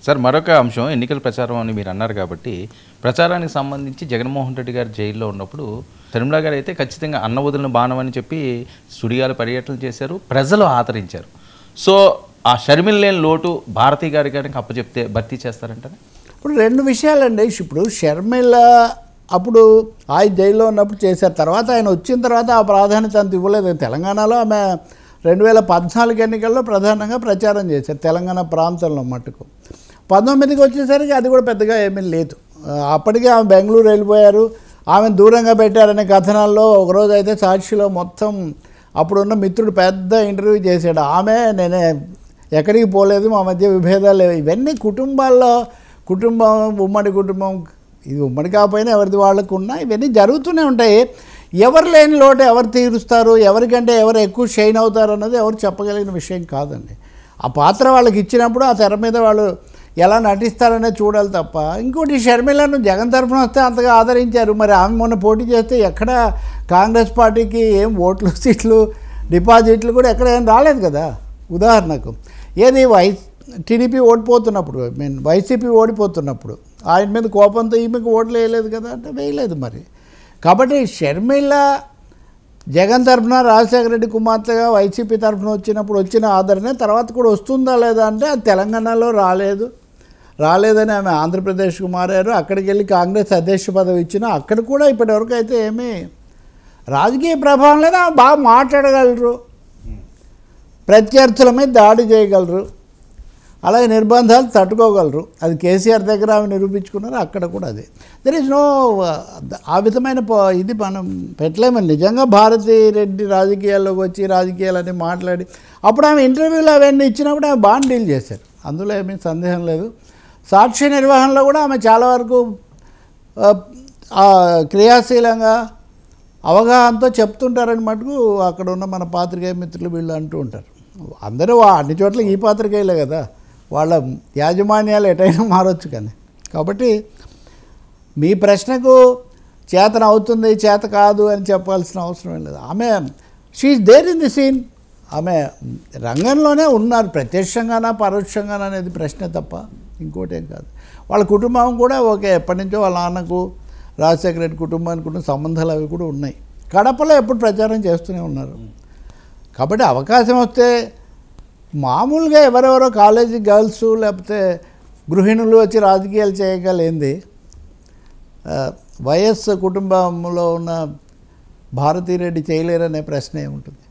Sir మరొక అంశం ఎన్నికల ప్రచారం అని మీరు అన్నారు కాబట్టి ప్రచారానికి సంబంధించి జగన్మోహన్ రెడ్డి గారు జైల్లో ఉన్నప్పుడు షర్మిల గారు అయితే ఖచ్చితంగా అన్న వదిలిన బాణం అని చెప్పి సుడిగాలి పర్యటనలు చేశారు, ప్రజలు ఆదరించారు. సో ఆ షర్మిల లేని లోటు భారతి గారి గారికి అప్పచెప్తే భర్తీ చేస్తారంటే ఇప్పుడు రెండు విషయాలండి. ఇప్పుడు షర్మిల అప్పుడు ఆయన జైల్లో ఉన్నప్పుడు చేశారు, తర్వాత ఆయన వచ్చిన తర్వాత ఆ ప్రాధాన్యత అంత ఇవ్వలేదు. తెలంగాణలో ఆమె 2014 ఎన్నికల్లో ప్రధానంగా ప్రచారం చేశారు, తెలంగాణ ప్రాంతంలో మట్టుకు. 19కి వచ్చేసరికి అది కూడా పెద్దగా ఏమీ లేదు. అప్పటికే ఆమె బెంగళూరు వెళ్ళిపోయారు, ఆమెను దూరంగా పెట్టారనే కథనాల్లో ఒకరోజు అయితే సాక్షిలో మొత్తం అప్పుడున్న మిత్రుడు పెద్ద ఇంటర్వ్యూ చేశాడు. ఆమె నేనే ఎక్కడికి పోలేదు, మా మధ్య విభేదాలు లేవు. ఇవన్నీ కుటుంబాల్లో ఉమ్మడి కుటుంబం, ఇది ఉమ్మడి కాకపోయినా ఎవరిది వాళ్ళకు ఉన్నా ఇవన్నీ జరుగుతూనే ఉంటాయి. ఎవరు లేని లోటు ఎవరు తీరుస్తారు, ఎవరికంటే ఎవరు ఎక్కువ షైన్ అవుతారు అన్నది ఎవరు చెప్పగలిగిన విషయం కాదండి. ఆ పాత్ర వాళ్ళకి ఇచ్చినప్పుడు ఆ తెర మీద వాళ్ళు ఎలా నటిస్తారనే చూడాలి తప్ప. ఇంకోటి షర్మిలను జగన్ తరఫున వస్తే అంతగా ఆదరించారు, మరి ఆమె మొన్న పోటీ చేస్తే ఎక్కడ కాంగ్రెస్ పార్టీకి ఏం ఓట్లు సీట్లు డిపాజిట్లు కూడా ఎక్కడ ఏం రాలేదు కదా. ఉదాహరణకు ఏది టీడీపీ ఓడిపోతున్నప్పుడు, వైసీపీ ఓడిపోతున్నప్పుడు ఆయన మీద కోపంతో ఈమెకు ఓట్లు వేయలేదు కదా, అంటే వేయలేదు మరి. కాబట్టి షర్మిల జగన్ తరఫున రాజశేఖర రెడ్డి కుమార్తెగా వైసీపీ తరఫున వచ్చిన ఆదరణ తర్వాత కూడా వస్తుందా లేదా అంటే అది తెలంగాణలో రాలేదని ఆమె ఆంధ్రప్రదేశ్కు మారారు. అక్కడికి వెళ్ళి కాంగ్రెస్ అధ్యక్ష పదవి ఇచ్చినా అక్కడ కూడా ఇప్పటివరకు అయితే ఏమీ రాజకీయ ప్రభావం లేదు. ఆమె బాగా మాట్లాడగలరు, ప్రత్యర్థుల మీద దాడి చేయగలరు, అలాగే నిర్బంధాలు తట్టుకోగలరు. అది కేసీఆర్ దగ్గర ఆమె నిరూపించుకున్నారు, అక్కడ కూడా అదే. దెర్ ఈజ్ నో ఆ విధమైన ఇది మనం పెట్టలేమని. నిజంగా భారతి రెడ్డి రాజకీయాల్లోకి వచ్చి రాజకీయాలని మాట్లాడి అప్పుడు ఆమె ఇంటర్వ్యూలు అవన్నీ ఇచ్చినప్పుడు ఆమె బాగా డీల్ చేశారు, అందులో ఏమీ సందేహం లేదు. సాక్షి నిర్వహణలో కూడా ఆమె చాలా వరకు క్రియాశీలంగా అవగాహనతో చెప్తుంటారని మటుకు అక్కడ ఉన్న మన పాత్రికేయ మిత్రులు వీళ్ళు అంటూ ఉంటారు. అందరూ అన్ని చోట్ల ఈ పాత్రికేయులే కదా, వాళ్ళ యాజమాన్యాలు ఎటైనా మారొచ్చు కానీ. కాబట్టి మీ ప్రశ్నకు చేతన అవుతుంది చేత కాదు అని చెప్పాల్సిన అవసరం ఏం లేదు. ఆమె she is there in the scene, ఆమె రంగంలోనే ఉన్నారు, ప్రత్యక్షంగానా పరోక్షంగానా అనేది ప్రశ్నే తప్ప ఇంకోటి ఏం కాదు. వాళ్ళ కుటుంబం కూడా ఓకే, ఎప్పటి నుంచో వాళ్ళ నాన్నకు రాజశేఖర రెడ్డి కుటుంబానికి ఉన్న సంబంధాలు అవి కూడా ఉన్నాయి. కడపలో ఎప్పుడు ప్రచారం చేస్తూనే ఉన్నారు. కాబట్టి అవకాశం వస్తే మామూలుగా ఎవరెవరో కాలేజీ గర్ల్స్ లేకపోతే గృహిణులు వచ్చి రాజకీయాలు చేయగలేంది వైఎస్ కుటుంబంలో ఉన్న భారతీరెడ్డి చేయలేరనే ప్రశ్న ఏముంటుంది.